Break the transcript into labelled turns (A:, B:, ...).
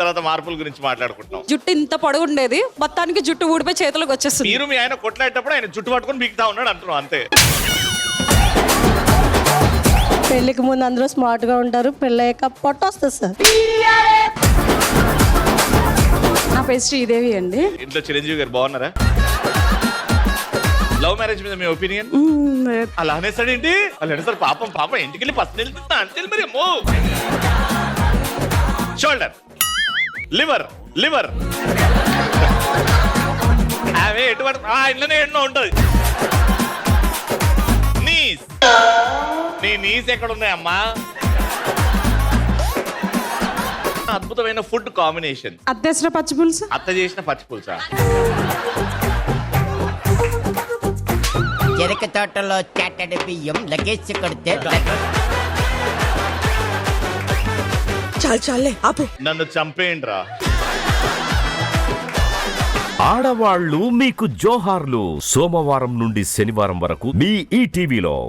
A: తర్వాత మార్పుల గురించి మాట్లాడుకుంటున్నాం.
B: జుట్టు ఇంత పొడవు ఉండేది, మొత్తానికి జుట్టు ఊడిపోయి చేతులకు వచ్చేస్తుంది.
A: మీరు మీ ఆయన కొట్లాడేటప్పుడు ఆయన జుట్టు పట్టుకొని బీక్తా ఉన్నాడు అంటున్నాం అంతే.
C: పెళ్లికి ముందు అందరూ స్మార్ట్ గా ఉంటారు, పెళ్ళయ్యాక పొట్ట వస్తుంది సార్.
B: నా పేరు శ్రీదేవి అండి.
A: ఇంట్లో చిరంజీవి గారు బాగున్నారా? లవ్ మ్యారేజ్ మీద మీ ఒపీనియన్? అలా అనేసాడు ఏంటి? అలా అనేసాడు. పాపం పాపం ఇంటికి వెళ్ళి పచ్చని వెళ్తున్నా అంటే మరి అమ్మో. షోల్డర్, లివర్, లివర్ అవే ఎటువంటి ఇంట్లోనే ఎన్నో ఉంటుంది. నీస్, నీ నీస్ ఎక్కడ ఉన్నాయమ్మా? అద్భుతమైన ఫుడ్ కాంబినేషన్.
B: అత్తేసిన పచ్చి పులుసు.
A: అత్త చేసిన పచ్చి పులుసా?
D: చెరక తోటలో చాటడి బియ్యం లగేజ్ కొడితే
E: చాలే ఆపు.
A: నన్ను చంపేయండి రా.
F: ఆడవాళ్ళు మీకు జోహార్లు. సోమవారం నుండి శనివారం వరకు మీ ఈటీవీలో.